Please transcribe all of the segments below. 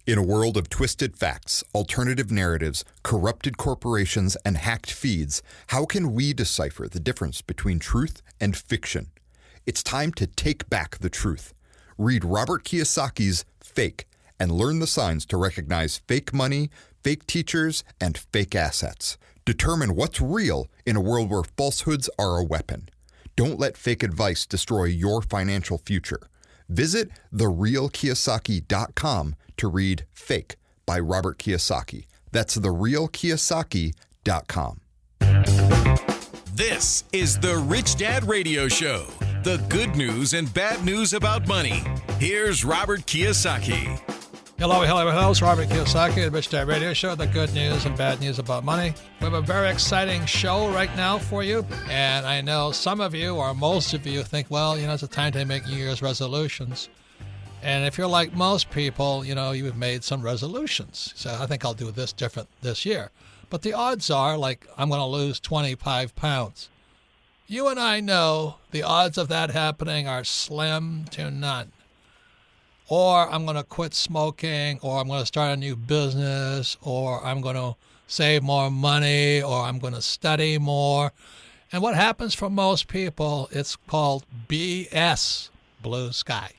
In a world of twisted facts, alternative narratives, corrupted corporations, and hacked feeds, how can we decipher the difference between truth and fiction? It's time to take back the truth. Read Robert Kiyosaki's Fake and learn the signs to recognize fake money, fake teachers, and fake assets. Determine what's real in a world where falsehoods are a weapon. Don't let fake advice destroy your financial future. Visit TheRealKiyosaki.com to read Fake by Robert Kiyosaki. That's TheRealKiyosaki.com. This is the Rich Dad Radio Show. The good news and bad news about money. Here's Robert Kiyosaki. Hello. It's Robert Kiyosaki, the Rich Dad Radio Show, the good news and bad news about money. We have a very exciting show right now for you. And I know some of you, or most of you, think, well, it's a time to make New Year's resolutions. And if you're like most people, you've made some resolutions. So I think I'll do this different this year. But the odds are, I'm going to lose 25 pounds. You and I know the odds of that happening are slim to none. Or I'm going to quit smoking, or I'm going to start a new business, or I'm going to save more money, or I'm going to study more. And what happens for most people, it's called BS, blue sky.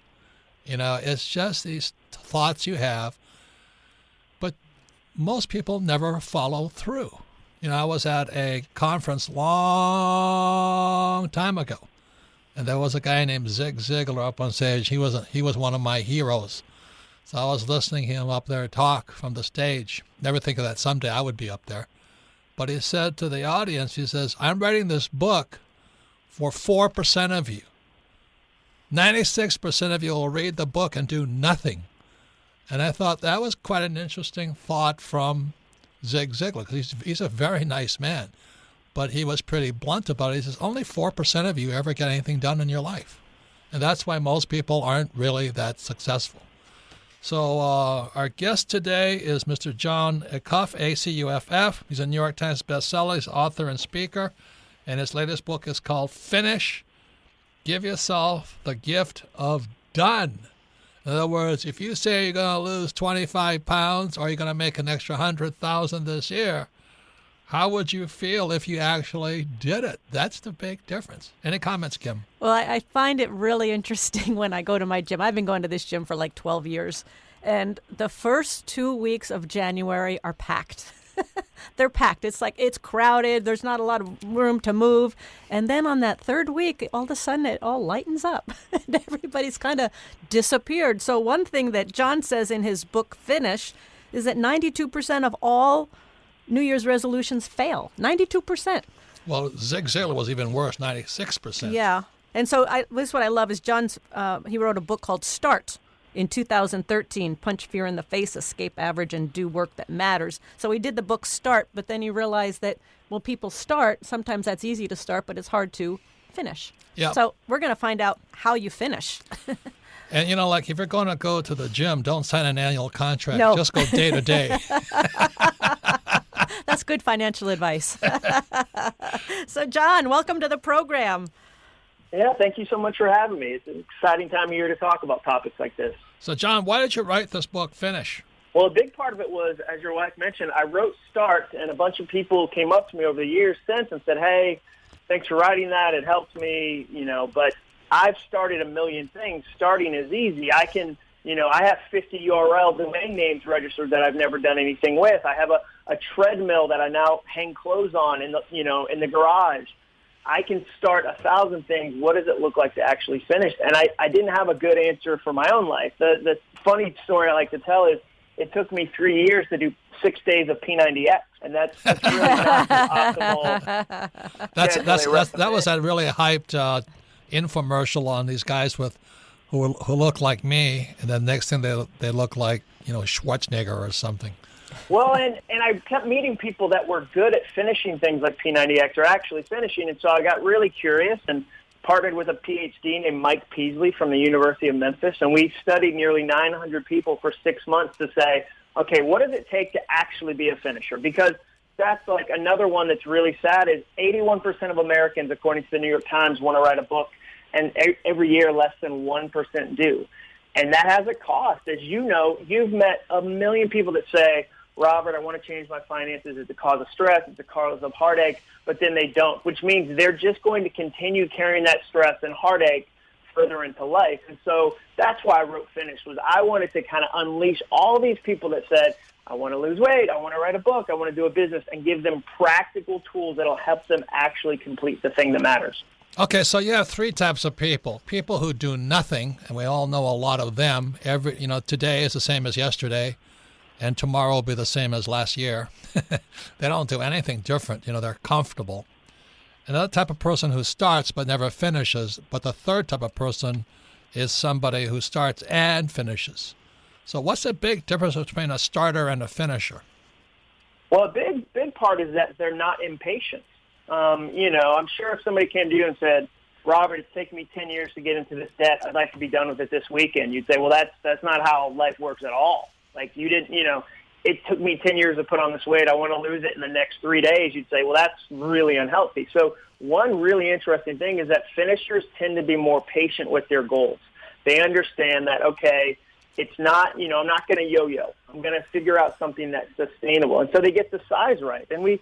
It's just these thoughts you have, but most people never follow through. I was at a conference long time ago, and there was a guy named Zig Ziglar up on stage. He was one of my heroes. So I was listening to him up there talk from the stage. Never think of that someday I would be up there. But he said to the audience, he says, I'm writing this book for 4% of you. 96% of you will read the book and do nothing. And I thought that was quite an interesting thought from Zig Ziglar, because he's a very nice man. But he was pretty blunt about it. He says, only 4% of you ever get anything done in your life. And that's why most people aren't really that successful. So our guest today is Mr. Jon Acuff, A-C-U-F-F. He's a New York Times bestseller. He's author and speaker. And his latest book is called Finish. Give yourself the gift of done. In other words, if you say you're going to lose 25 pounds or you're going to make an extra 100,000 this year, how would you feel if you actually did it? That's the big difference. Any comments, Kim? Well, I find it really interesting when I go to my gym. I've been going to this gym for 12 years. And the first 2 weeks of January are packed. They're packed. It's crowded. There's not a lot of room to move. And then on that third week, all of a sudden it all lightens up. And everybody's kind of disappeared. So one thing that Jon says in his book, Finish, is that 92% of all New Year's resolutions fail. 92%. Well, Zig Ziglar was even worse, 96%. Yeah. And so this is what I love is Jon's, he wrote a book called Start in 2013, Punch Fear in the Face, Escape Average, and Do Work That Matters. So he did the book Start, but then he realized that, people start. Sometimes that's easy to start, but it's hard to finish. Yeah. So we're going to find out how you finish. And, if you're going to go to the gym, don't sign an annual contract. No. Just go day to day. That's good financial advice. So, Jon, welcome to the program. Yeah, thank you so much for having me. It's an exciting time of year to talk about topics like this. So, Jon, why did you write this book, Finish? Well, a big part of it was, as your wife mentioned, I wrote Start, and a bunch of people came up to me over the years since and said, hey, thanks for writing that. It helped me, but I've started a million things. Starting is easy. I can, I have 50 URL domain names registered that I've never done anything with. I have a treadmill that I now hang clothes on in the garage. I can start 1,000 things. What does it look like to actually finish? And I didn't have a good answer for my own life. The funny story I like to tell is it took me 3 years to do 6 days of P90X, and that's really not the optimal. That was a really hyped infomercial on these guys who look like me, and then next thing they look like Schwarzenegger or something. Well, and I kept meeting people that were good at finishing things like P90X or actually finishing, and so I got really curious and partnered with a PhD named Mike Peasley from the University of Memphis, and we studied nearly 900 people for 6 months to say, okay, what does it take to actually be a finisher? Because that's another one that's really sad is 81% of Americans, according to the New York Times, want to write a book, and every year less than 1% do. And that has a cost. As you know, you've met a million people that say, Robert, I want to change my finances. It's a cause of stress. It's a cause of heartache. But then they don't, which means they're just going to continue carrying that stress and heartache further into life. And so that's why I wrote Finish, was I wanted to kind of unleash all these people that said, I want to lose weight, I want to write a book, I want to do a business, and give them practical tools that'll help them actually complete the thing that matters. Okay, so you have three types of people. People who do nothing, and we all know a lot of them. Today is the same as yesterday, and tomorrow will be the same as last year. They don't do anything different. They're comfortable. Another type of person who starts but never finishes. But the third type of person is somebody who starts and finishes. So what's the big difference between a starter and a finisher? Well, a big part is that they're not impatient. I'm sure if somebody came to you and said, Robert, it's taken me 10 years to get into this debt. I'd like to be done with it this weekend. You'd say, well, that's not how life works at all. Like you didn't, it took me 10 years to put on this weight. I want to lose it in the next 3 days. You'd say, well, that's really unhealthy. So one really interesting thing is that finishers tend to be more patient with their goals. They understand that, okay, it's not, I'm not going to yo-yo. I'm going to figure out something that's sustainable. And so they get the size right. And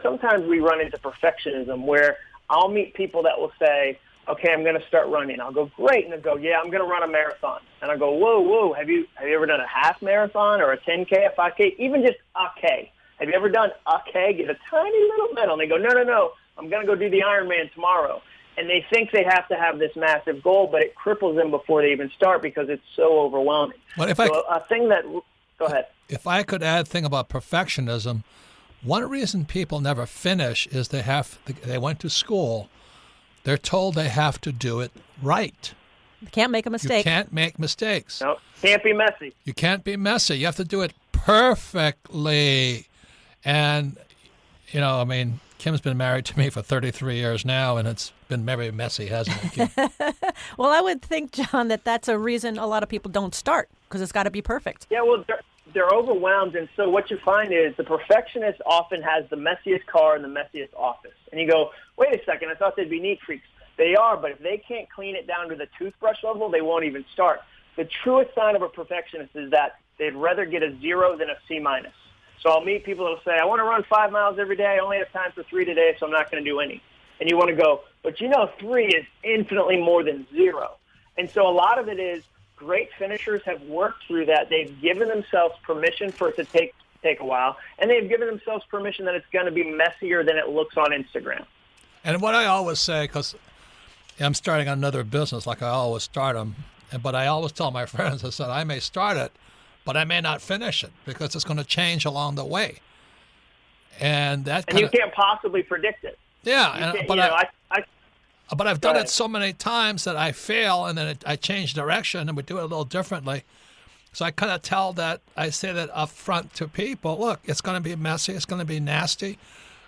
sometimes we run into perfectionism where I'll meet people that will say, okay, I'm going to start running. I'll go, great. And they'll go, yeah, I'm going to run a marathon. And I'll go, whoa, have you ever done a half marathon or a 10K, a 5K, even just a K? Have you ever done a K? Get a tiny little medal. And they go, no, I'm going to go do the Ironman tomorrow. And they think they have to have this massive goal, but it cripples them before they even start because it's so overwhelming. Go ahead. If I could add a thing about perfectionism, one reason people never finish is they went to school. They're told they have to do it right. You can't make a mistake. You can't make mistakes. No, can't be messy. You can't be messy. You have to do it perfectly. And, Kim's been married to me for 33 years now, and it's been very messy, hasn't it, Kim? Well, I would think, John, that's a reason a lot of people don't start, because it's got to be perfect. Yeah, well, they're overwhelmed, and so what you find is the perfectionist often has the messiest car and the messiest office. And you go, wait a second, I thought they'd be neat freaks. They are, but if they can't clean it down to the toothbrush level, they won't even start. The truest sign of a perfectionist is that they'd rather get a 0 than a C-. So I'll meet people that will say, I want to run 5 miles every day. I only have time for 3 today, so I'm not going to do any. And you want to go, but 3 is infinitely more than 0. And so a lot of it is great finishers have worked through that. They've given themselves permission for it to take a while, and they've given themselves permission that it's going to be messier than it looks on Instagram. And what I always say, because I'm starting another business like I always start them, but I always tell my friends, I said, I may start it, but I may not finish it because it's going to change along the way. And you can't possibly predict it. Yeah, but I've done ahead. it so many times that I fail, and then I change direction, and we do it a little differently. So I say that up front to people, look, it's going to be messy, it's going to be nasty.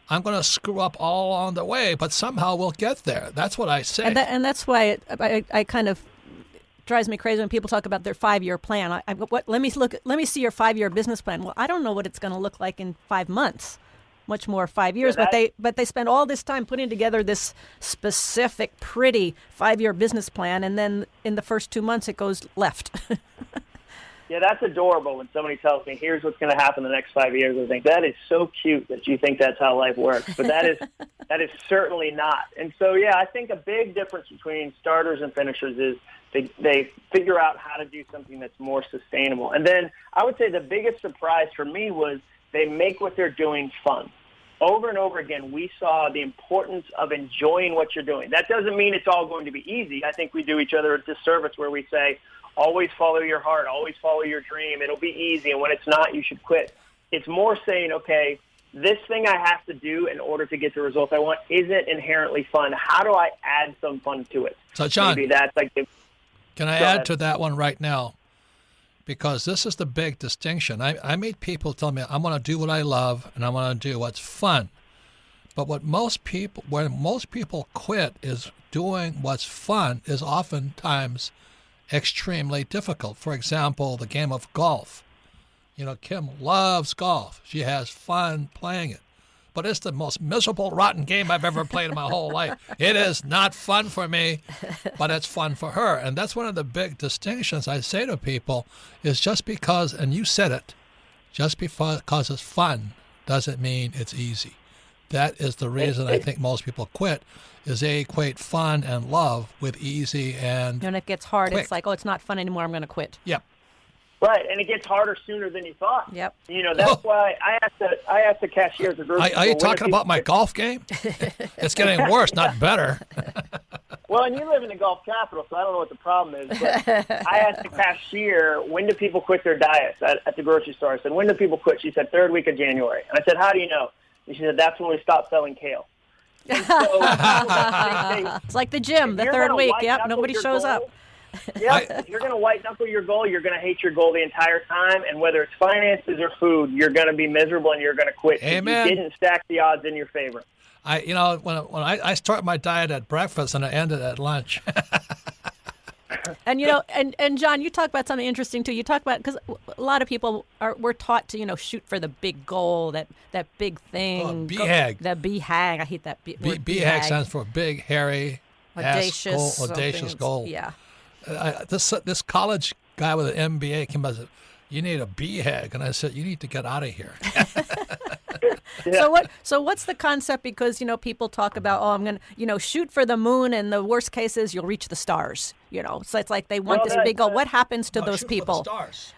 I'm going to screw up all along the way, but somehow we'll get there. That's what I say. And that's why I kind of drives me crazy when people talk about their 5-year plan. Let me see your 5-year business plan. Well, I don't know what it's going to look like in 5 months, much more 5 years. But they spend all this time putting together this specific, pretty 5-year business plan, and then in the first 2 months it goes left. Yeah, that's adorable when somebody tells me, here's what's going to happen in the next 5 years. I think that is so cute that you think that's how life works. But that is certainly not. And so, yeah, I think a big difference between starters and finishers is they figure out how to do something that's more sustainable. And then I would say the biggest surprise for me was they make what they're doing fun. Over and over again, we saw the importance of enjoying what you're doing. That doesn't mean it's all going to be easy. I think we do each other a disservice where we say, always follow your heart, always follow your dream. It'll be easy, and when it's not, you should quit. It's more saying, okay, this thing I have to do in order to get the results I want isn't inherently fun. How do I add some fun to it? So, John, maybe that's like can I add to that one right now? Because this is the big distinction. I meet people tell me, I want to do what I love, and I want to do what's fun. But when most people quit is doing what's fun is oftentimes extremely difficult. For example, the game of golf. Kim loves golf. She has fun playing it. but it's the most miserable, rotten game I've ever played in my whole life. It is not fun for me, but it's fun for her. And that's one of the big distinctions I say to people is just because, and you said it, just because it's fun doesn't mean it's easy. That is the reason I think most people quit, is they equate fun and love with easy and when it gets hard, quick. It's like, oh, it's not fun anymore, I'm going to quit. Yep. Right, and it gets harder sooner than you thought. Yep. That's why I asked the cashier at the grocery store. Are you talking about my golf game? It's getting worse, not better. Well, and you live in the Gulf capital, so I don't know what the problem is. But I asked the cashier, when do people quit their diets at the grocery store? I said, when do people quit? She said, third week of January. And I said, how do you know? And she said, that's when we stop selling kale. And so, It's like the gym, the third week. Yep, nobody shows up. If you're going to white knuckle your goal, you're going to hate your goal the entire time. And whether it's finances or food, you're going to be miserable and you're going to quit. Amen. You didn't stack the odds in your favor. When I start my diet at breakfast and I end it at lunch. And and John, you talk about something interesting too. You talk about, because a lot of people we're taught to shoot for the big goal, that big thing. BHAG. The BHAG. I hate that. BHAG stands for big, hairy, audacious goal. Yeah. This college guy with an MBA came up and said, you need a BHAG, and I said, you need to get out of here. Yeah. So what's the concept? Because people talk about, I'm gonna shoot for the moon, and the worst case is you'll reach the stars. So it's like they want this big goal. What happens to those people? For the stars.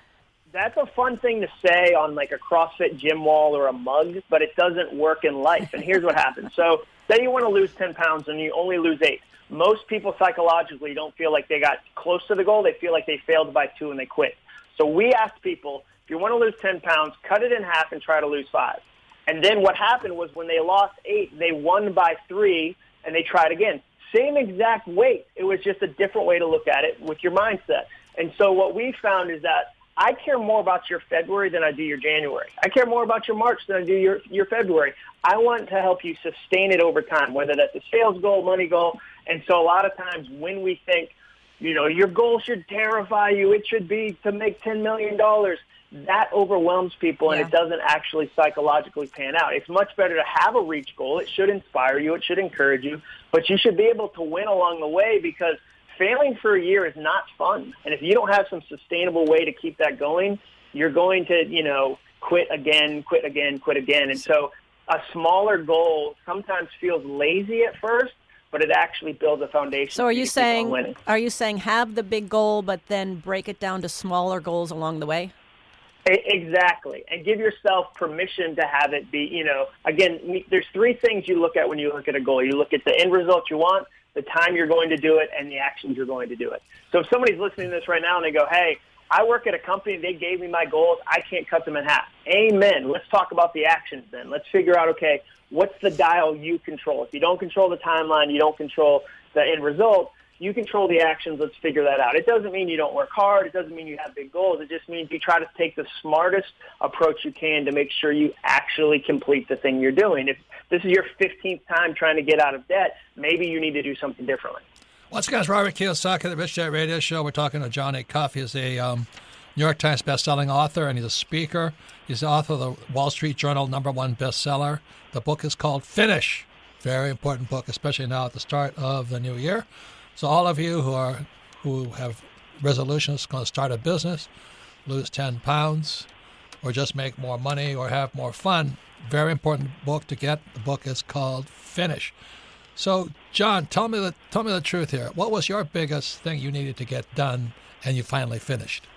That's a fun thing to say on like a CrossFit gym wall or a mug, but it doesn't work in life. And here's what happens. So say you want to lose 10 pounds and you only lose 8. Most people psychologically don't feel like they got close to the goal. They feel like they failed by 2 and they quit. So we asked people, if you want to lose 10 pounds, cut it in half and try to lose 5. And then what happened was when they lost 8, they won by 3 and they tried again. Same exact weight. It was just a different way to look at it with your mindset. And so what we found is that I care more about your February than I do your January. I care more about your March than I do your February. I want to help you sustain it over time, whether that's a sales goal, money goal. And so a lot of times when we think, your goal should terrify you, it should be to make $10 million, that overwhelms people and it doesn't actually psychologically pan out. It's much better to have a reach goal. It should inspire you. It should encourage you. But you should be able to win along the way, because failing for a year is not fun. And if you don't have some sustainable way to keep that going, you're going to, quit again. And so a smaller goal sometimes feels lazy at first, but it actually builds a foundation. So are you saying have the big goal, but then break it down to smaller goals along the way? Exactly. And give yourself permission to have it be, again, there's 3 things you look at when you look at a goal. You look at the end result you want, the time you're going to do it, and the actions you're going to do it. So if somebody's listening to this right now and they go, hey, I work at a company, they gave me my goals, I can't cut them in half. Amen. Let's talk about the actions then. Let's figure out, okay, what's the dial you control? If you don't control the timeline, you don't control the end result, you control the actions. Let's figure that out. It doesn't mean you don't work hard. It doesn't mean you have big goals. It just means you try to take the smartest approach you can to make sure you actually complete the thing you're doing. If this is your 15th time trying to get out of debt, maybe you need to do something differently. Once again, it's Robert Kiyosaki, the Rich Dad Radio Show. We're talking to John A. Cuff. He's a New York Times bestselling author, and he's a speaker. He's the author of the Wall Street Journal #1 bestseller. The book is called Finish. Very important book, especially now at the start of the new year. So all of you who have resolutions, going to start a business, lose 10 pounds, or just make more money or have more fun, very important book to get. The book is called Finish. So, John, tell me the truth here. What was your biggest thing you needed to get done and you finally finished?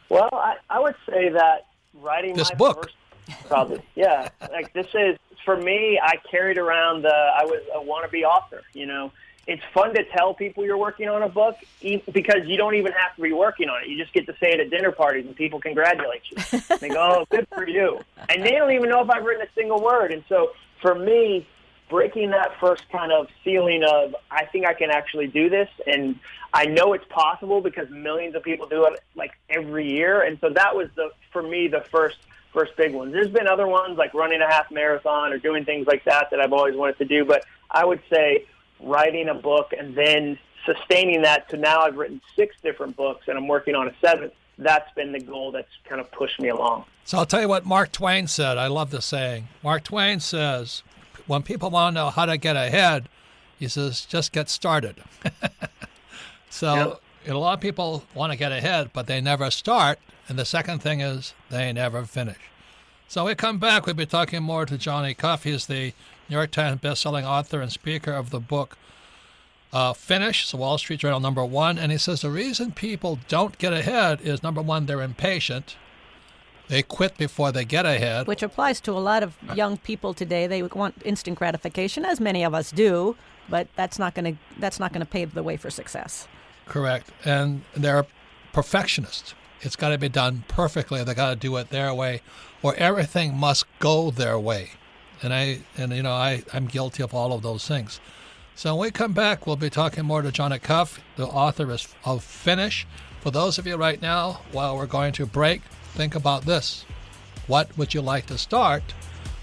Well, I would say that writing this my book. First, probably, yeah. Like this is, for me, I carried around I was a wannabe author, It's fun to tell people you're working on a book because you don't even have to be working on it. You just get to say it at dinner parties and people congratulate you. They go, oh, good for you. And they don't even know if I've written a single word. And so for me, breaking that first kind of ceiling of, I think I can actually do this, and I know it's possible because millions of people do it like every year. And so that was, for me, the first big one. There's been other ones like running a half marathon or doing things like that I've always wanted to do. But I would say writing a book and then sustaining that to now I've written 6 different books and I'm working on a 7th that's been the goal that's kind of pushed me along. So I'll tell you what Mark Twain said. I love this saying. Mark Twain says, when people want to know how to get ahead, he says, just get started. So a lot of people want to get ahead, but they never start. And the second thing is they never finish. So we come back, we'll be talking more to Johnny Cuff. He's the New York Times bestselling author and speaker of the book Finish, it's the Wall Street Journal #1. And he says the reason people don't get ahead is, #1, they're impatient. They quit before they get ahead. Which applies to a lot of young people today. They want instant gratification, as many of us do, but that's not going to pave the way for success. Correct. And they're perfectionists. It's got to be done perfectly. They got to do it their way, or everything must go their way. And I'm guilty of all of those things. So when we come back, we'll be talking more to Johnny Cuff, the author of Finish. For those of you right now, while we're going to break, think about this. What would you like to start?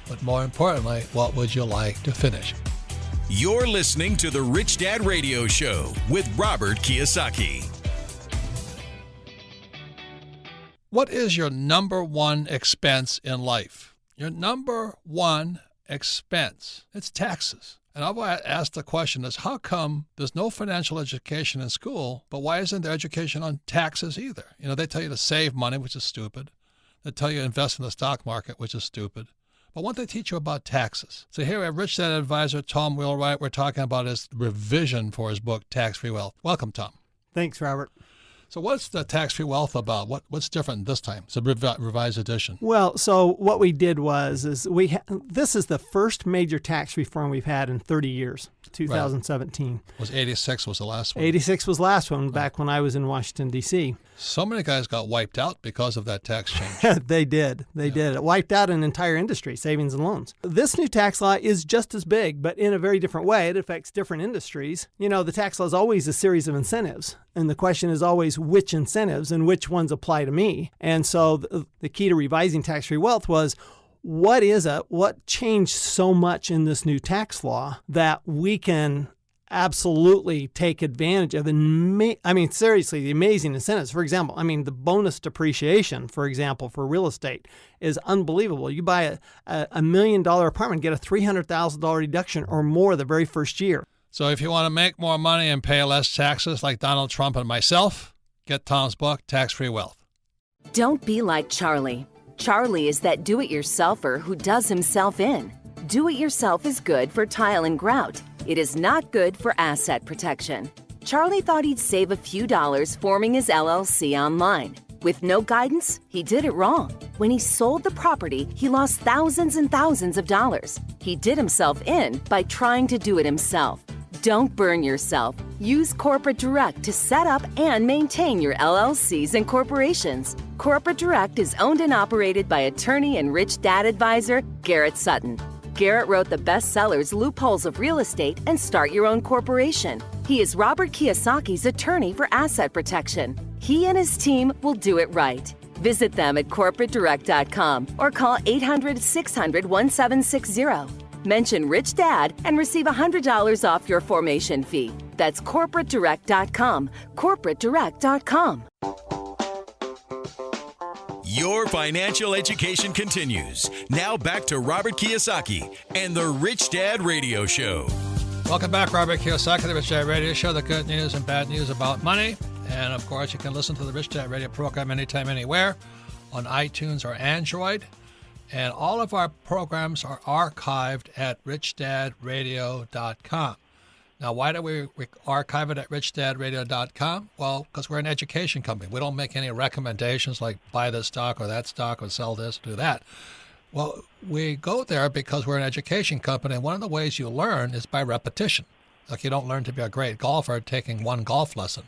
But more importantly, what would you like to finish? You're listening to The Rich Dad Radio Show with Robert Kiyosaki. What is your #1 expense in life? Your #1 expense. It's taxes. And I've asked the question is, how come there's no financial education in school, but why isn't there education on taxes either? They tell you to save money, which is stupid. They tell you to invest in the stock market, which is stupid. But won't they teach you about taxes? So here we have Rich Dad advisor Tom Wheelwright. We're talking about his revision for his book, Tax-Free Wealth. Welcome, Tom. Thanks, Robert. So what's the tax-free wealth about? What's different this time? It's a revised edition. Well, so what we did was this is the first major tax reform we've had in 30 years, 2017. Was 86 was the last one? 86 was the last one, back when I was in Washington, D.C. So many guys got wiped out because of that tax change. They did. It wiped out an entire industry, savings and loans. This new tax law is just as big, but in a very different way. It affects different industries. The tax law is always a series of incentives. And the question is always which incentives and which ones apply to me. And so the key to revising tax-free wealth was, what changed so much in this new tax law that we can absolutely take advantage of? Seriously, the amazing incentives. For example, the bonus depreciation, for example, for real estate is unbelievable. You buy a $1 million apartment, get a $300,000 deduction or more the very first year. So if you want to make more money and pay less taxes like Donald Trump and myself, get Tom's book, Tax-Free Wealth. Don't be like Charlie. Charlie is that do-it-yourselfer who does himself in. Do-it-yourself is good for tile and grout. It is not good for asset protection. Charlie thought he'd save a few dollars forming his LLC online. With no guidance, he did it wrong. When he sold the property, he lost thousands and thousands of dollars. He did himself in by trying to do it himself. Don't burn yourself. Use Corporate Direct to set up and maintain your LLCs and corporations. Corporate Direct is owned and operated by attorney and Rich Dad advisor Garrett Sutton. Garrett wrote the bestsellers Loopholes of Real Estate and Start Your Own Corporation. He is Robert Kiyosaki's attorney for asset protection. He and his team will do it right. Visit them at corporatedirect.com or call 800-600-1760. Mention Rich Dad and receive $100 off your formation fee. That's corporatedirect.com. corporatedirect.com. Your financial education continues. Now back to Robert Kiyosaki and the Rich Dad Radio Show. Welcome back, Robert Kiyosaki, the Rich Dad Radio Show, the good news and bad news about money. And of course, you can listen to the Rich Dad Radio program anytime, anywhere on iTunes or Android. And all of our programs are archived at richdadradio.com. Now, why do we archive it at richdadradio.com? Well, because we're an education company. We don't make any recommendations like buy this stock or that stock or sell this or do that. Well, we go there because we're an education company, and one of the ways you learn is by repetition. Like you don't learn to be a great golfer taking one golf lesson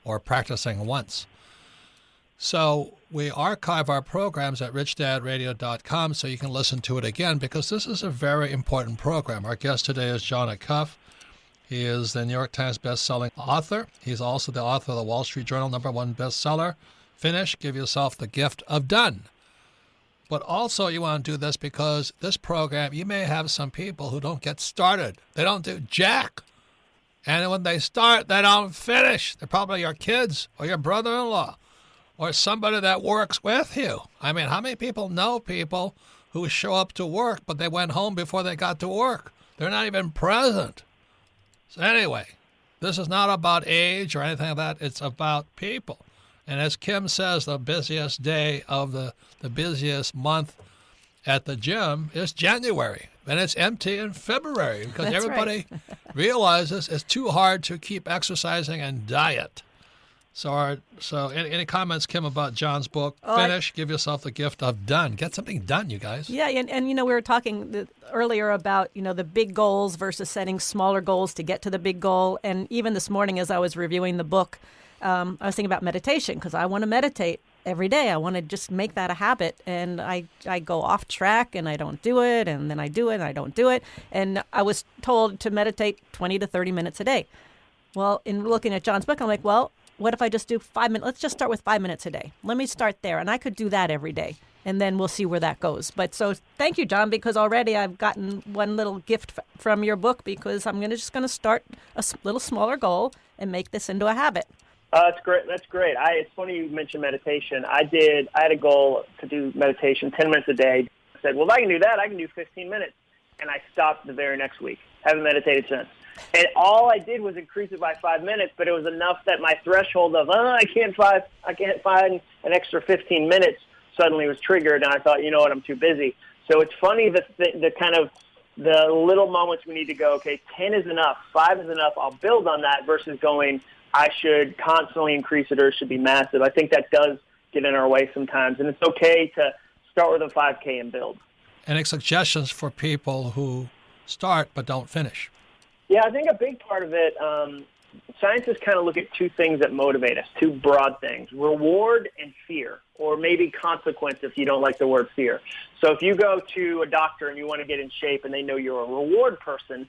or practicing once. So we archive our programs at richdadradio.com so you can listen to it again, because this is a very important program. Our guest today is Johnny Cuff. He is the New York Times best-selling author. He's also the author of the Wall Street Journal #1 bestseller, Finish, Give Yourself the Gift of Done. But also you want to do this because this program, you may have some people who don't get started. They don't do jack. And when they start, they don't finish. They're probably your kids or your brother-in-law or somebody that works with you. I mean, how many people know people who show up to work, but they went home before they got to work? They're not even present. So anyway, this is not about age or anything like that. It's about people. And as Kim says, the busiest day of the busiest month at the gym is January. And it's empty in February because That's everybody right. realizes it's too hard to keep exercising and diet. So any comments, Kim, about John's book? Finish, give yourself the gift of done. Get something done, you guys. Yeah, and we were talking earlier about, the big goals versus setting smaller goals to get to the big goal. And even this morning as I was reviewing the book, I was thinking about meditation because I want to meditate every day. I want to just make that a habit. And I go off track and I don't do it. And then I do it and I don't do it. And I was told to meditate 20 to 30 minutes a day. Well, in looking at John's book, I'm like, well, what if I just do 5 minutes? Let's just start with 5 minutes a day. Let me start there. And I could do that every day. And then we'll see where that goes. But so thank you, John, because already I've gotten one little gift from your book because I'm just going to start a little smaller goal and make this into a habit. That's great. That's great. It's funny you mentioned meditation. I had a goal to do meditation 10 minutes a day. I said, well, if I can do that, I can do 15 minutes. And I stopped the very next week. Haven't meditated since. And all I did was increase it by 5 minutes, but it was enough that my threshold of, I can't find an extra 15 minutes suddenly was triggered. And I thought, you know what, I'm too busy. So it's funny the kind of the little moments we need to go, okay, 10 is enough, 5 is enough, I'll build on that versus going, I should constantly increase it or it should be massive. I think that does get in our way sometimes. And it's okay to start with a 5K and build. Any suggestions for people who start but don't finish? Yeah, I think a big part of it, scientists kind of look at two things that motivate us, two broad things, reward and fear, or maybe consequence if you don't like the word fear. So if you go to a doctor and you want to get in shape and they know you're a reward person,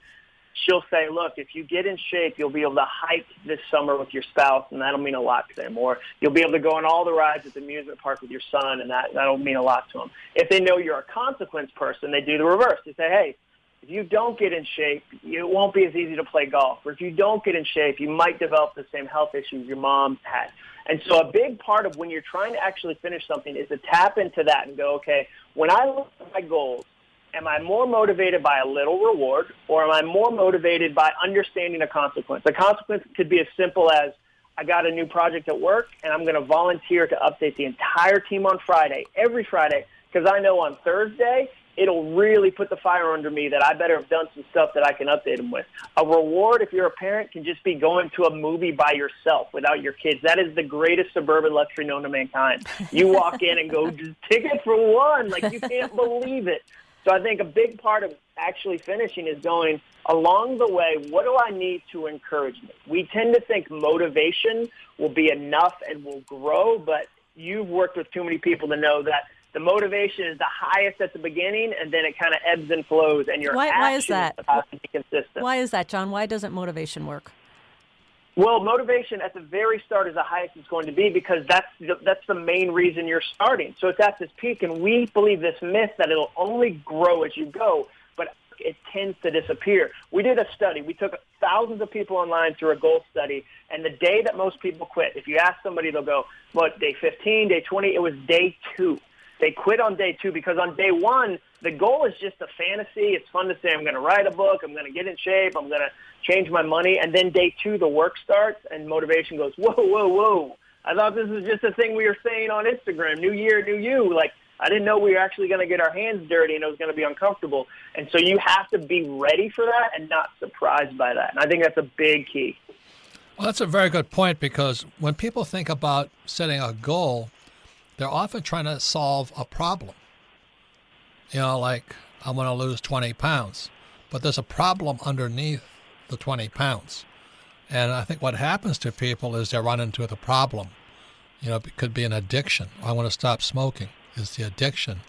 she'll say, look, if you get in shape, you'll be able to hike this summer with your spouse, and that'll mean a lot to them. Or you'll be able to go on all the rides at the amusement park with your son, and that'll mean a lot to them. If they know you're a consequence person, they do the reverse. They say, hey, if you don't get in shape, it won't be as easy to play golf. Or if you don't get in shape, you might develop the same health issues your mom had. And so a big part of when you're trying to actually finish something is to tap into that and go, okay, when I look at my goals, am I more motivated by a little reward, or am I more motivated by understanding a consequence? A consequence could be as simple as, I got a new project at work, and I'm going to volunteer to update the entire team on Friday, every Friday, because I know on Thursday it'll really put the fire under me that I better have done some stuff that I can update them with. A reward, if you're a parent, can just be going to a movie by yourself without your kids. That is the greatest suburban luxury known to mankind. You walk in and go, just ticket for one. Like, you can't believe it. So I think a big part of actually finishing is going, along the way, what do I need to encourage me? We tend to think motivation will be enough and will grow, but you've worked with too many people to know that the motivation is the highest at the beginning, and then it kind of ebbs and flows, and your Why is that? About to be consistent. Why is that, John? Why doesn't motivation work? Well, motivation at the very start is the highest it's going to be because that's the main reason you're starting. So it's at this peak, and we believe this myth that it'll only grow as you go, but it tends to disappear. We did a study. We took thousands of people online through a goal study, and the day that most people quit, if you ask somebody, they'll go, what, day 15, day 20? It was day 2. They quit on day 2 because on day 1, the goal is just a fantasy. It's fun to say, I'm going to write a book, I'm going to get in shape, I'm going to change my money. And then day 2, the work starts, and motivation goes, whoa, whoa, whoa. I thought this was just a thing we were saying on Instagram, new year, new you. Like, I didn't know we were actually going to get our hands dirty and it was going to be uncomfortable. And so you have to be ready for that and not surprised by that. And I think that's a big key. Well, that's a very good point, because when people think about setting a goal, they're often trying to solve a problem. You know, like, I want to lose 20 pounds, but there's a problem underneath the 20 pounds. And I think what happens to people is they run into the problem. You know, it could be an addiction. I want to stop smoking is the addiction,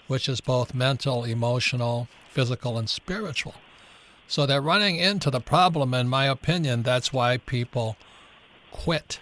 which is both mental, emotional, physical, and spiritual. So they're running into the problem. In my opinion, that's why people quit,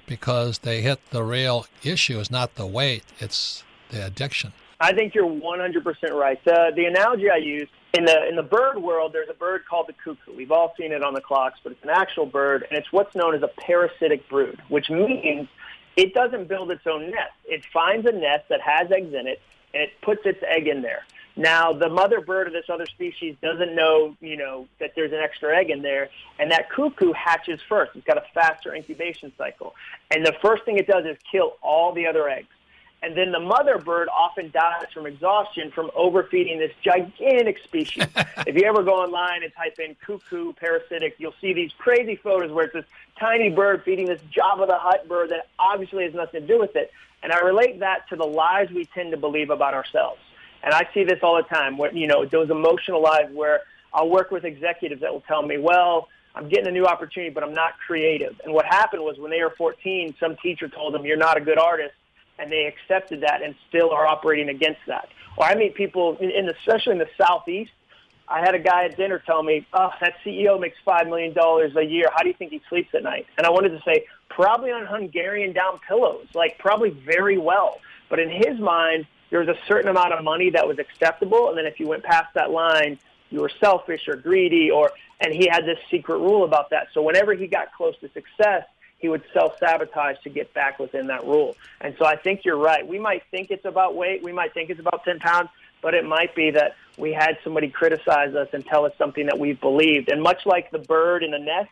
because they hit the real issue is not the weight, it's the addiction. I think you're 100% right. The analogy I use, in the bird world, there's a bird called the cuckoo. We've all seen it on the clocks, but it's an actual bird, and it's what's known as a parasitic brood, which means it doesn't build its own nest. It finds a nest that has eggs in it, and it puts its egg in there. Now, the mother bird of this other species doesn't know, that there's an extra egg in there, and that cuckoo hatches first. It's got a faster incubation cycle. And the first thing it does is kill all the other eggs. And then the mother bird often dies from exhaustion from overfeeding this gigantic species. If you ever go online and type in cuckoo parasitic, you'll see these crazy photos where it's this tiny bird feeding this Jabba the Hutt bird that obviously has nothing to do with it. And I relate that to the lies we tend to believe about ourselves. And I see this all the time, where, those emotional lies where I'll work with executives that will tell me, well, I'm getting a new opportunity, but I'm not creative. And what happened was when they were 14, some teacher told them, you're not a good artist. And they accepted that and still are operating against that. Or I meet people, especially in the Southeast. I had a guy at dinner tell me, oh, that CEO makes $5 million a year. How do you think he sleeps at night? And I wanted to say, probably on Hungarian down pillows, probably very well. But in his mind, there was a certain amount of money that was acceptable. And then if you went past that line, you were selfish or greedy, and he had this secret rule about that. So whenever he got close to success, he would self-sabotage to get back within that rule. And so I think you're right. We might think it's about weight. We might think it's about 10 pounds, but it might be that we had somebody criticize us and tell us something that we've believed. And much like the bird in the nest,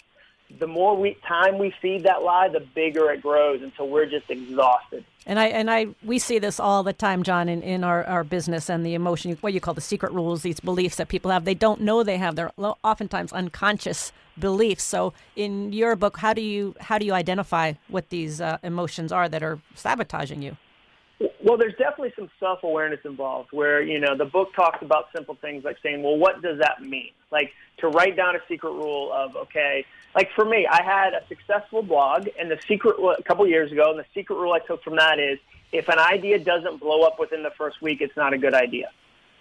the more time we feed that lie, the bigger it grows until we're just exhausted. And we see this all the time, John, in our business, and the emotion, what you call the secret rules, these beliefs that people have. They don't know they have. They're oftentimes unconscious beliefs. So in your book, how do you identify what these emotions are that are sabotaging you? Well, there's definitely some self-awareness involved where, the book talks about simple things like saying, well, what does that mean? Like to write down a secret rule of, okay, like for me, I had a successful blog and the secret a couple years ago, and the secret rule I took from that is if an idea doesn't blow up within the first week, it's not a good idea.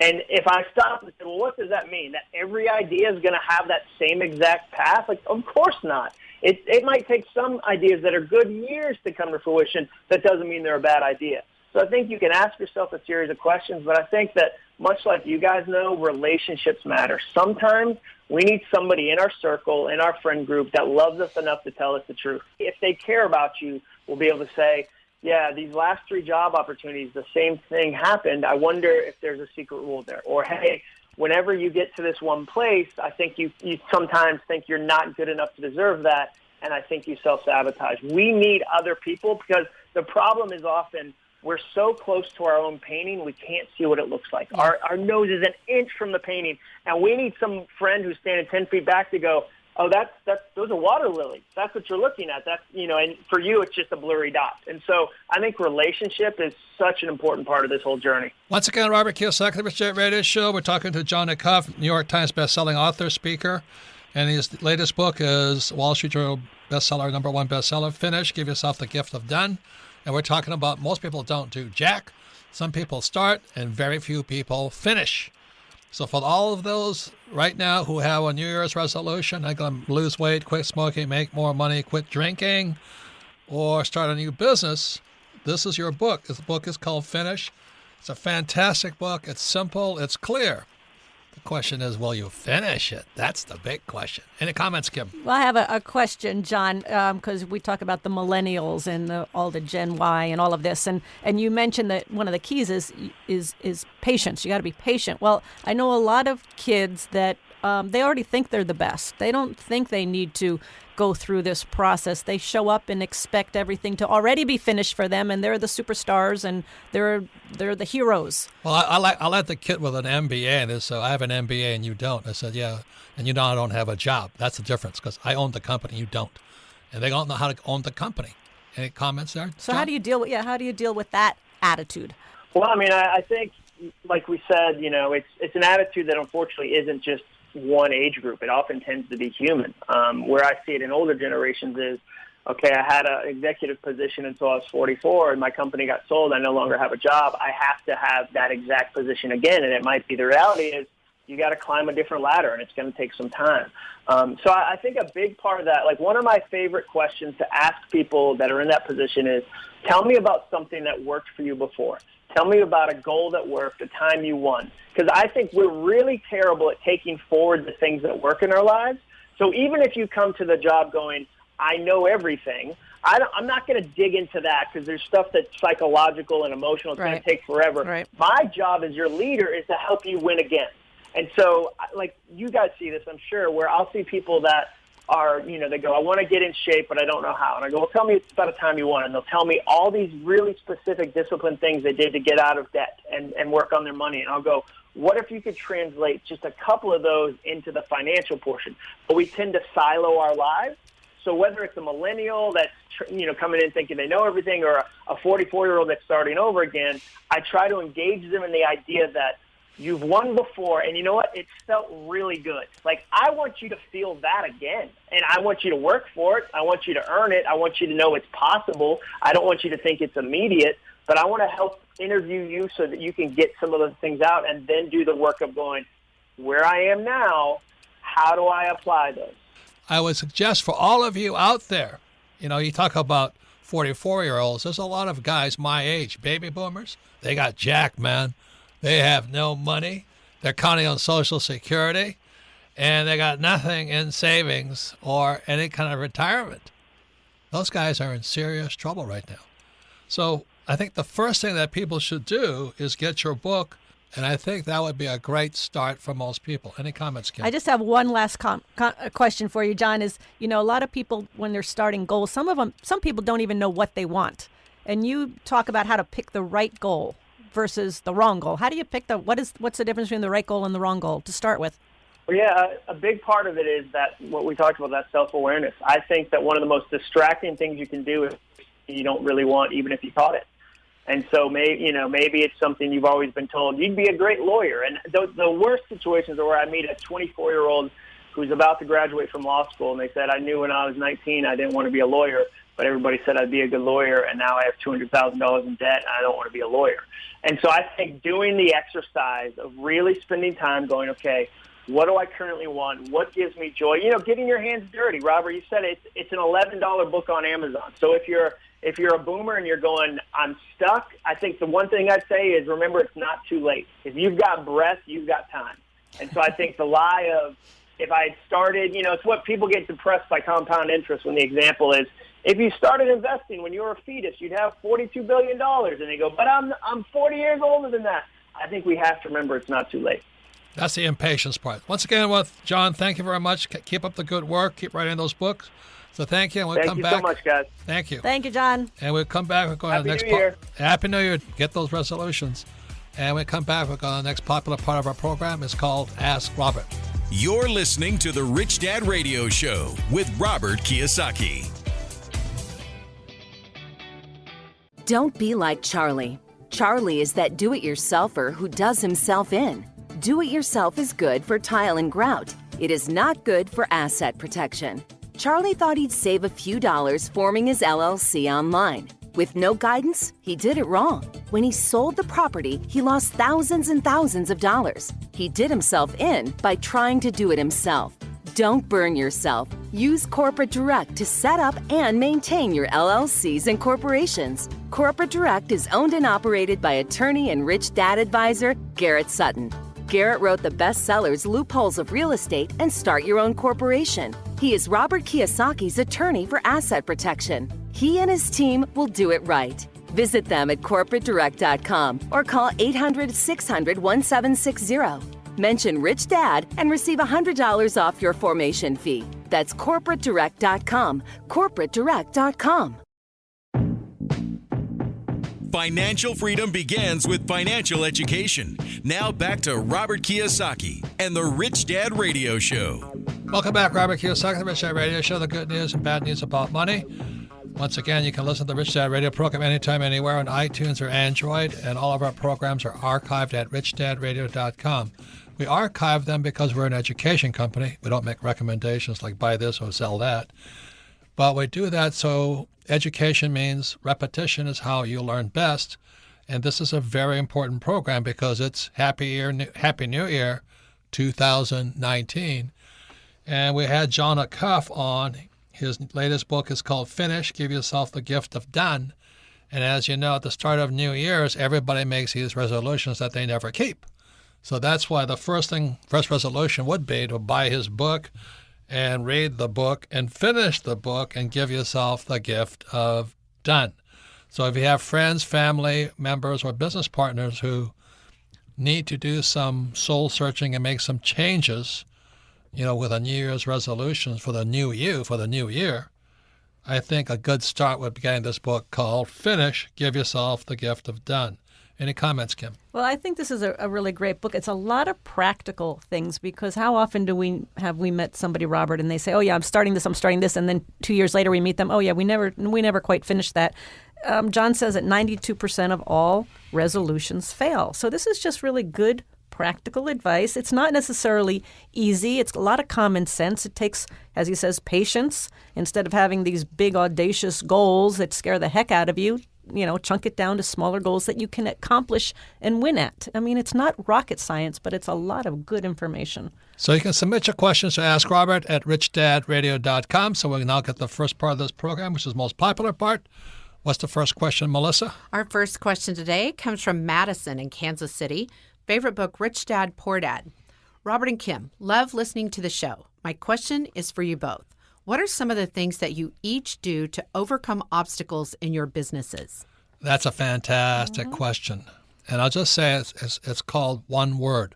And if I stopped and said, well, what does that mean? That every idea is going to have that same exact path? Like, of course not. It might take some ideas that are good years to come to fruition. That doesn't mean they're a bad idea. So I think you can ask yourself a series of questions, but I think that much like you guys know, relationships matter. Sometimes we need somebody in our circle, in our friend group, that loves us enough to tell us the truth. If they care about you, we'll be able to say, yeah, these last 3 job opportunities, the same thing happened. I wonder if there's a secret rule there. Or, hey, whenever you get to this one place, I think you sometimes think you're not good enough to deserve that, and I think you self-sabotage. We need other people because the problem is often we're so close to our own painting, we can't see what it looks like. Our nose is an inch from the painting, and we need some friend who's standing 10 feet back to go, oh, those are water lilies. That's what you're looking at. That's, and for you, it's just a blurry dot. And so I think relationship is such an important part of this whole journey. Once again, Robert Kiyosaki, the Rich Dad Radio Show. We're talking to John Acuff, New York Times bestselling author, speaker. And his latest book is Wall Street Journal bestseller, #1 bestseller, Finish, Give Yourself the Gift of Done. And we're talking about most people don't do jack. Some people start and very few people finish. So for all of those right now who have a New Year's resolution, I'm going to lose weight, quit smoking, make more money, quit drinking, or start a new business, this is your book. This book is called Finish. It's a fantastic book. It's simple. It's clear. The question is, will you finish it? That's the big question. Any comments, Kim? Well, I have a question, John, because we talk about the millennials and all the Gen Y and all of this, and you mentioned that one of the keys is patience. You got to be patient. Well, I know a lot of kids that they already think they're the best. They don't think they need to go through this process. They show up and expect everything to already be finished for them, and they're the superstars and they're the heroes. Well, I let the kid with an MBA, and so I have an MBA and you don't. I said, yeah, and I don't have a job. That's the difference because I own the company, you don't, and they don't know how to own the company. Any comments there? So John? how do you deal with that attitude? Well, I mean, I think, like we said, it's an attitude that unfortunately isn't just one age group. It often tends to be human. Where I see it in older generations is, okay, I had an executive position until I was 44 and my company got sold. I no longer have a job. I have to have that exact position again. And it might be the reality is you got to climb a different ladder and it's going to take some time. So I think a big part of that, like one of my favorite questions to ask people that are in that position is, tell me about something that worked for you before. Tell me about a goal that worked, a time you won. Because I think we're really terrible at taking forward the things that work in our lives. So even if you come to the job going, I know everything, I'm not going to dig into that because there's stuff that's psychological and emotional. It's going to take forever. Right. My job as your leader is to help you win again. And so, like, you guys see this, I'm sure, where I'll see people that are, they go, I want to get in shape, but I don't know how. And I go, well, tell me about a time you won. And they'll tell me all these really specific disciplined things they did to get out of debt and work on their money. And I'll go, what if you could translate just a couple of those into the financial portion? But we tend to silo our lives. So whether it's a millennial that's, coming in thinking they know everything or a 44-year-old that's starting over again, I try to engage them in the idea that you've won before, and you know what? It felt really good. Like, I want you to feel that again, and I want you to work for it. I want you to earn it. I want you to know it's possible. I don't want you to think it's immediate, but I want to help interview you so that you can get some of those things out and then do the work of going, where I am now, how do I apply those? I would suggest for all of you out there, you talk about 44-year-olds. There's a lot of guys my age, baby boomers. They got jacked, man. They have no money. They're counting on Social Security, and they got nothing in savings or any kind of retirement. Those guys are in serious trouble right now. So I think the first thing that people should do is get your book, and I think that would be a great start for most people. Any comments, Kim? I just have one last question for you, John. Is, a lot of people, when they're starting goals, some people don't even know what they want. And you talk about how to pick the right goal versus the wrong goal. How do you pick what's the difference between the right goal and the wrong goal to start with? Well, yeah, a big part of it is that what we talked about, that self-awareness. I think that one of the most distracting things you can do is you don't really want, even if you thought it. And so maybe it's something you've always been told, you'd be a great lawyer. And the worst situations are where I meet a 24-year-old who's about to graduate from law school, and they said, I knew when I was 19 I didn't want to be a lawyer, but everybody said I'd be a good lawyer, and now I have $200,000 in debt, and I don't want to be a lawyer. And so I think doing the exercise of really spending time going, okay, what do I currently want? What gives me joy? Getting your hands dirty. Robert, you said it's an $11 book on Amazon. So if you're a boomer and you're going, I'm stuck, I think the one thing I'd say is remember it's not too late. If you've got breath, you've got time. And so I think the lie of if I had started, it's what people get depressed by compound interest when the example is, if you started investing when you were a fetus, you'd have $42 billion. And they go, but I'm 40 years older than that. I think we have to remember it's not too late. That's the impatience part. Once again, John, thank you very much. Keep up the good work. Keep writing those books. So thank you. And we'll come back. Thank you so much, guys. Thank you. Thank you, John. And we'll come back. We'll go to the next part. Happy New Year. Get those resolutions. And we'll come back. We'll go to the next popular part of our program. It's called Ask Robert. You're listening to The Rich Dad Radio Show with Robert Kiyosaki. Don't be like Charlie. Charlie is that do-it-yourselfer who does himself in. Do-it-yourself is good for tile and grout. It is not good for asset protection. Charlie thought he'd save a few dollars forming his LLC online. With no guidance, he did it wrong. When he sold the property, he lost thousands and thousands of dollars. He did himself in by trying to do it himself. Don't burn yourself. Use Corporate Direct to set up and maintain your LLCs and corporations. Corporate Direct is owned and operated by attorney and rich dad advisor Garrett Sutton. Garrett wrote the bestsellers Loopholes of Real Estate and Start Your Own Corporation. He is Robert Kiyosaki's attorney for asset protection. He and his team will do it right. Visit them at corporatedirect.com or call 800-600-1760. Mention Rich Dad and receive $100 off your formation fee. That's corporatedirect.com. corporatedirect.com. Financial freedom begins with financial education. Now back to Robert Kiyosaki and the Rich Dad Radio Show. Welcome back, Robert Kiyosaki, the Rich Dad Radio Show, the good news and bad news about money. Once again, you can listen to the Rich Dad Radio program anytime, anywhere on iTunes or Android, and all of our programs are archived at richdadradio.com. We archive them because we're an education company. We don't make recommendations like buy this or sell that. But we do that so education means repetition is how you learn best. And this is a very important program because it's Happy New Year 2019. And we had John Acuff on. His latest book is called Finish, Give Yourself the Gift of Done. And as you know, at the start of New Year's, everybody makes these resolutions that they never keep. So that's why the first resolution would be to buy his book and read the book and finish the book and give yourself the gift of done. So if you have friends, family members, or business partners who need to do some soul searching and make some changes, with a New Year's resolutions for the new you, for the new year, I think a good start would be getting this book called Finish, Give Yourself the Gift of Done. Any comments, Kim? Well, I think this is a really great book. It's a lot of practical things, because how often have we met somebody, Robert, and they say, "Oh yeah, I'm starting this," and then 2 years later we meet them. "Oh yeah, we never quite finished that." John says that 92% of all resolutions fail. So this is just really good practical advice. It's not necessarily easy. It's a lot of common sense. It takes, as he says, patience. Instead of having these big audacious goals that scare the heck out of you, chunk it down to smaller goals that you can accomplish and win at. I mean, it's not rocket science, but it's a lot of good information. So you can submit your questions to Ask Robert at richdadradio.com. So we'll now get the first part of this program, which is the most popular part. What's the first question, Melissa? Our first question today comes from Madison in Kansas City. Favorite book, Rich Dad, Poor Dad. Robert and Kim, love listening to the show. My question is for you both. What are some of the things that you each do to overcome obstacles in your businesses? That's a fantastic question. And I'll just say it's called one word.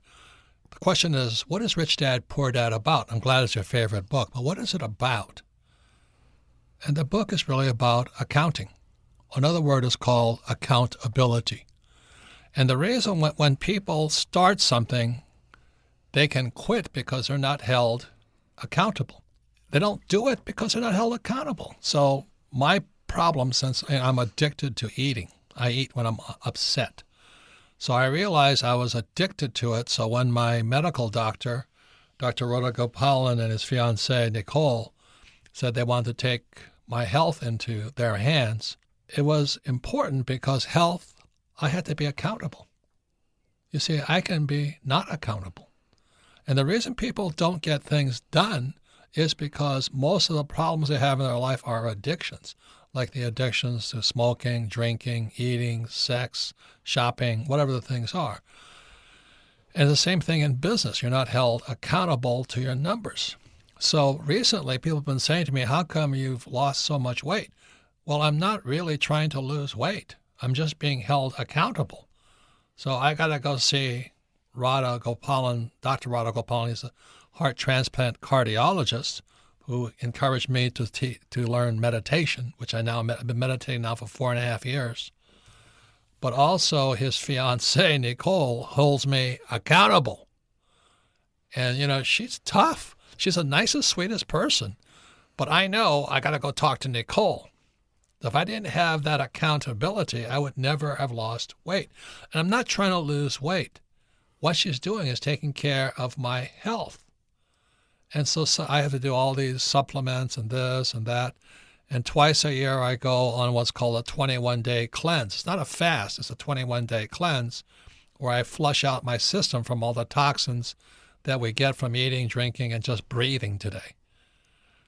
The question is, what is Rich Dad, Poor Dad about? I'm glad it's your favorite book, but what is it about? And the book is really about accounting. Another word is called accountability. And the reason when people start something, they can quit because they're not held accountable. They don't do it because they're not held accountable. So my problem, since I'm addicted to eating, I eat when I'm upset. So I realized I was addicted to it. So when my medical doctor, Dr. Rhoda Gopalan, and his fiancée, Nicole, said they wanted to take my health into their hands, it was important because health, I had to be accountable. You see, I can be not accountable. And the reason people don't get things done is because most of the problems they have in their life are addictions, like the addictions to smoking, drinking, eating, sex, shopping, whatever the things are. And the same thing in business. You're not held accountable to your numbers. So recently, people have been saying to me, how come you've lost so much weight? Well, I'm not really trying to lose weight. I'm just being held accountable. So I got to go see Radha Gopalan, Dr. Radha Gopalan. He's a heart transplant cardiologist who encouraged me to learn meditation, which I've been meditating now for 4.5 years. But also his fiancée, Nicole, holds me accountable. And, she's tough. She's the nicest, sweetest person. But I know I got to go talk to Nicole. If I didn't have that accountability, I would never have lost weight. And I'm not trying to lose weight. What she's doing is taking care of my health. And so I have to do all these supplements and this and that. And twice a year I go on what's called a 21-day cleanse. It's not a fast, it's a 21-day cleanse where I flush out my system from all the toxins that we get from eating, drinking, and just breathing today.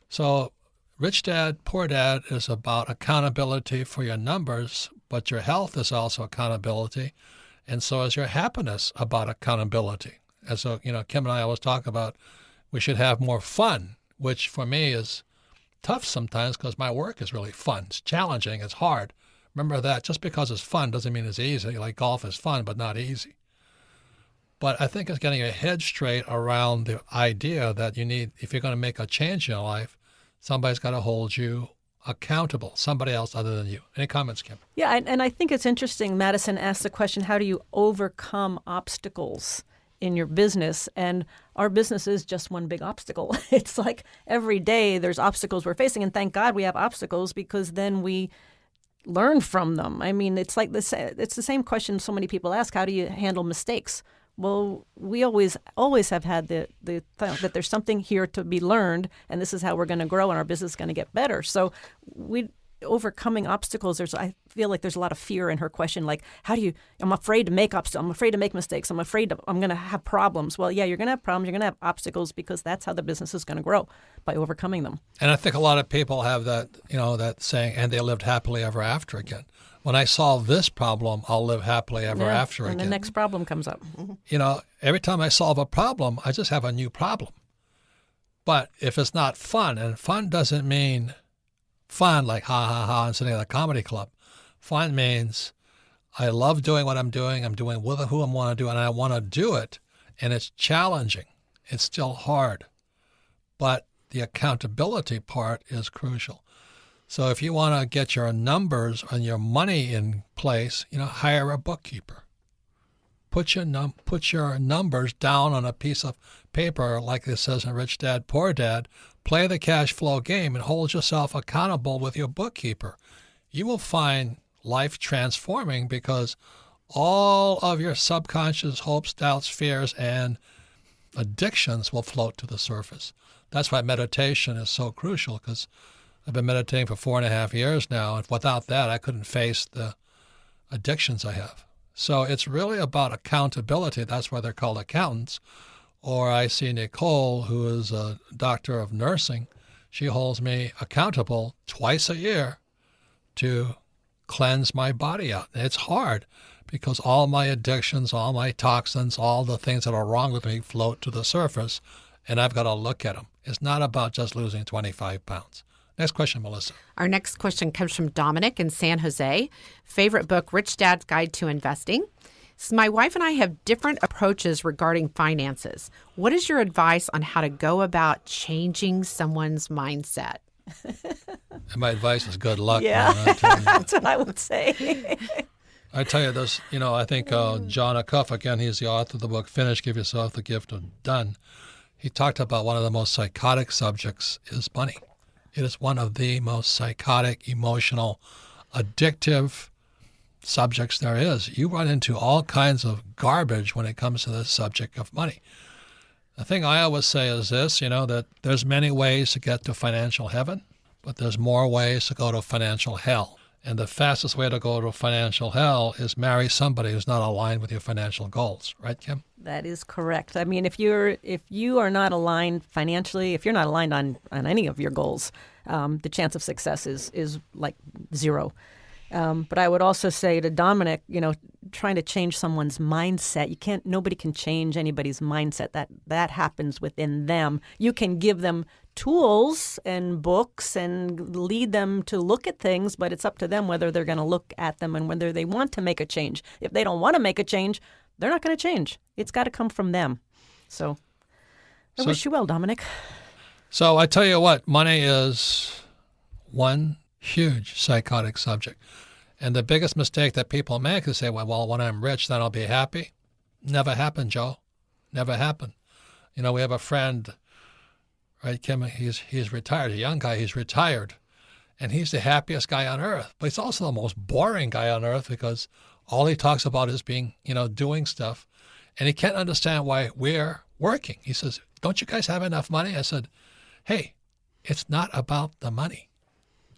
So Rich Dad, Poor Dad is about accountability for your numbers, but your health is also accountability, and so is your happiness about accountability. And so, Kim and I always talk about we should have more fun, which for me is tough sometimes because my work is really fun. It's challenging. It's hard. Remember that just because it's fun doesn't mean it's easy. Like golf is fun, but not easy. But I think it's getting your head straight around the idea that you need, if you're going to make a change in your life, somebody's got to hold you accountable, somebody else other than you. Any comments, Kim? Yeah, and I think it's interesting. Madison asked the question, how do you overcome obstacles in your business? And our business is just one big obstacle. It's like every day there's obstacles we're facing, and thank God we have obstacles because then we learn from them. I mean, it's like this. It's the same question so many people ask, how do you handle mistakes? Well, we always have had the thought that there's something here to be learned, and this is how we're going to grow, and our business is going to get better. So overcoming obstacles, I feel like there's a lot of fear in her question, like, I'm afraid to make obstacles, I'm afraid to make mistakes, I'm going to have problems. Well, yeah, you're going to have problems, you're going to have obstacles because that's how the business is going to grow, by overcoming them. And I think a lot of people have that, that saying, and they lived happily ever after again. When I solve this problem, I'll live happily ever after again. And the next problem comes up. Every time I solve a problem, I just have a new problem. But if it's not fun, and fun doesn't mean fun like ha ha ha and sitting at a comedy club. Fun means I love doing what I'm doing with who I want to do, and I want to do it, and it's challenging. It's still hard. But the accountability part is crucial. So if you want to get your numbers and your money in place, hire a bookkeeper. Put your numbers down on a piece of paper, like it says in Rich Dad, Poor Dad. Play the cash flow game and hold yourself accountable with your bookkeeper. You will find life transforming because all of your subconscious hopes, doubts, fears, and addictions will float to the surface. That's why meditation is so crucial, because I've been meditating for 4.5 years now, and without that, I couldn't face the addictions I have. So it's really about accountability. That's why they're called accountants. Or I see Nicole, who is a doctor of nursing. She holds me accountable twice a year to cleanse my body out. And it's hard because all my addictions, all my toxins, all the things that are wrong with me float to the surface, and I've got to look at them. It's not about just losing 25 pounds. Next question, Melissa. Our next question comes from Dominic in San Jose. Favorite book, Rich Dad's Guide to Investing. So my wife and I have different approaches regarding finances. What is your advice on how to go about changing someone's mindset? And my advice is good luck. Yeah, man, that's what I would say. I tell you this, I think John Acuff, again, he's the author of the book, Finish, Give Yourself the Gift of Done. He talked about one of the most psychotic subjects is money. It is one of the most psychotic, emotional, addictive subjects there is. You run into all kinds of garbage when it comes to the subject of money. The thing I always say is this, that there's many ways to get to financial heaven, but there's more ways to go to financial hell. And the fastest way to go to financial hell is marry somebody who's not aligned with your financial goals. Right, Kim? That is correct. I mean, if you are not aligned financially, if you're not aligned on any of your goals, the chance of success is like zero. But I would also say to Dominic, trying to change someone's mindset, nobody can change anybody's mindset. That happens within them. You can give them tools and books and lead them to look at things, but it's up to them whether they're going to look at them and whether they want to make a change. If they don't want to make a change, they're not going to change. It's got to come from them. So I wish you well, Dominic. So I tell you what, money is one huge psychotic subject. And the biggest mistake that people make is say, well, when I'm rich, then I'll be happy. Never happened, Joe. Never happened. We have a friend, right, Kim? He's retired, a young guy. He's retired. And he's the happiest guy on earth. But he's also the most boring guy on earth because all he talks about is being, doing stuff. And he can't understand why we're working. He says, don't you guys have enough money? I said, hey, it's not about the money.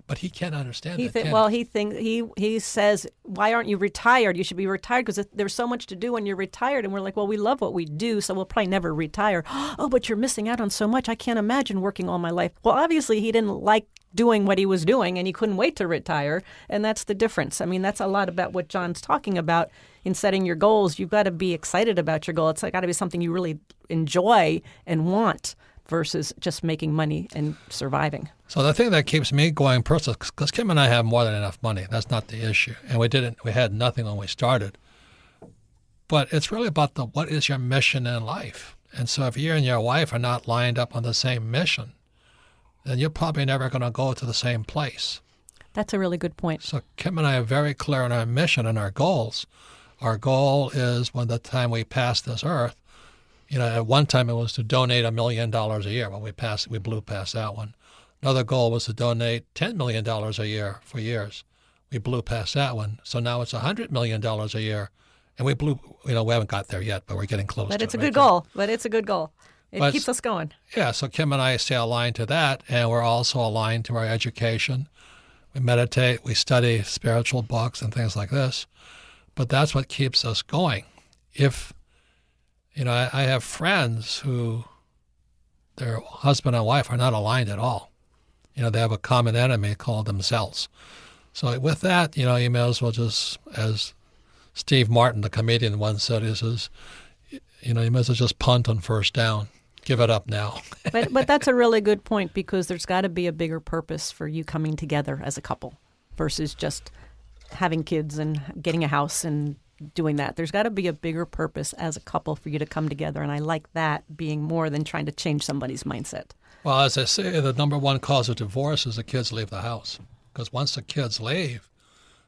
But he can't understand that. He says, why aren't you retired? You should be retired because there's so much to do when you're retired. And we're like, well, we love what we do, so we'll probably never retire. Oh, but you're missing out on so much. I can't imagine working all my life. Well, obviously, he didn't like doing what he was doing, and he couldn't wait to retire. And that's the difference. I mean, that's a lot about what John's talking about in setting your goals. You've got to be excited about your goal. It's got to be something you really enjoy and want, versus just making money and surviving. So the thing that keeps me going personally, because Kim and I have more than enough money. That's not the issue. And we had nothing when we started. But it's really about what is your mission in life? And so if you and your wife are not lined up on the same mission, then you're probably never going to go to the same place. That's a really good point. So Kim and I are very clear on our mission and our goals. Our goal is, when the time we pass this earth, at one time it was to donate $1 million a year. Well, we blew past that one. Another goal was to donate $10 million a year for years. We blew past that one. So now it's $100 million a year. And we haven't got there yet, but we're getting close to it. But it's a good goal. It keeps us going. Yeah, so Kim and I stay aligned to that, and we're also aligned to our education. We meditate, we study spiritual books and things like this. But that's what keeps us going. I have friends who their husband and wife are not aligned at all. They have a common enemy called themselves. So with that, you may as well just, as Steve Martin, the comedian, once said, he says, you may as well just punt on first down. give it up now. But that's a really good point, because there's got to be a bigger purpose for you coming together as a couple versus just having kids and getting a house and doing that. There's got to be a bigger purpose as a couple for you to come together, and I like that being more than trying to change somebody's mindset. Well, as I say, the number one cause of divorce is the kids leave the house. Because once the kids leave,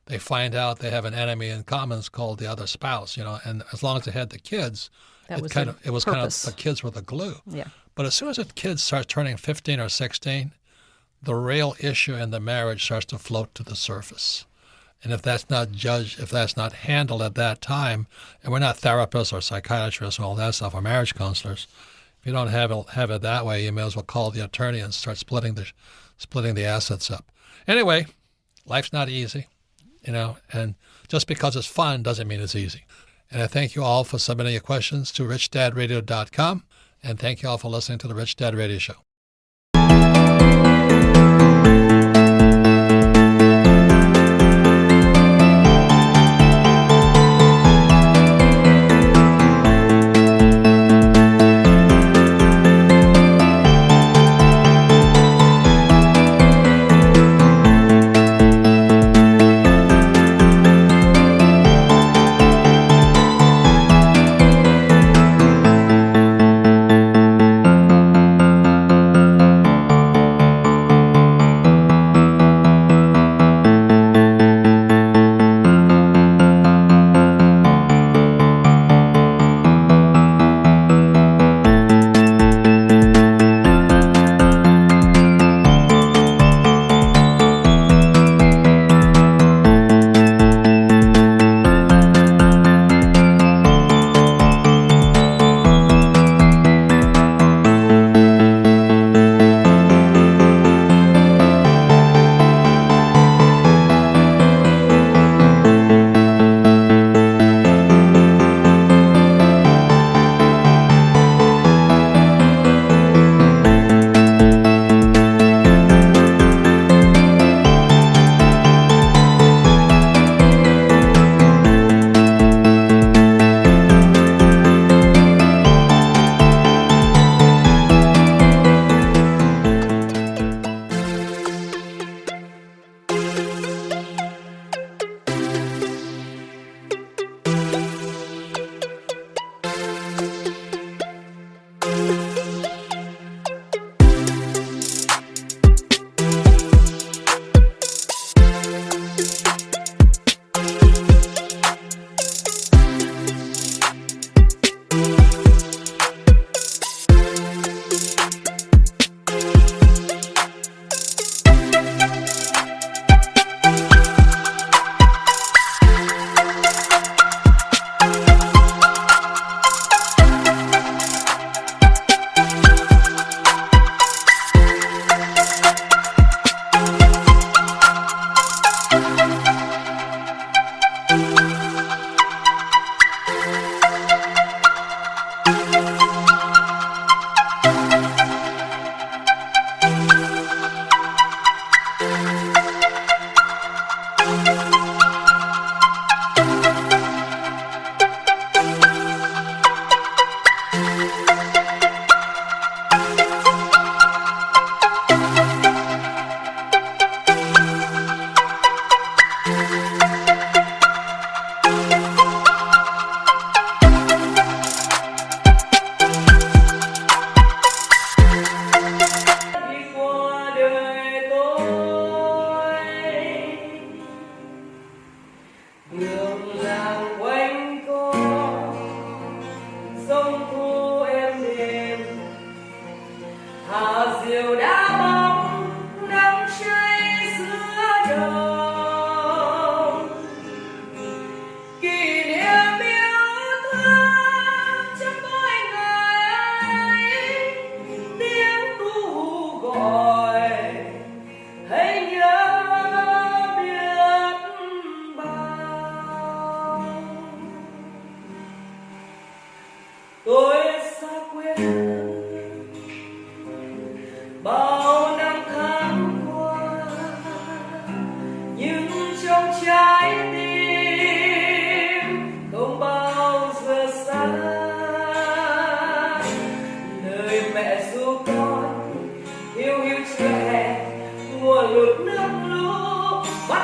they find out they have an enemy in common called the other spouse, and as long as they had the kids, it was kind of the kids were the glue. Yeah. But as soon as the kids start turning 15 or 16, the real issue in the marriage starts to float to the surface. And if that's not judged, if that's not handled at that time, and we're not therapists or psychiatrists and all that stuff, or marriage counselors, if you don't have it that way, you may as well call the attorney and start splitting the assets up. Anyway, life's not easy, and just because it's fun doesn't mean it's easy. And I thank you all for submitting your questions to richdadradio.com, and thank you all for listening to the Rich Dad Radio Show.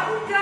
What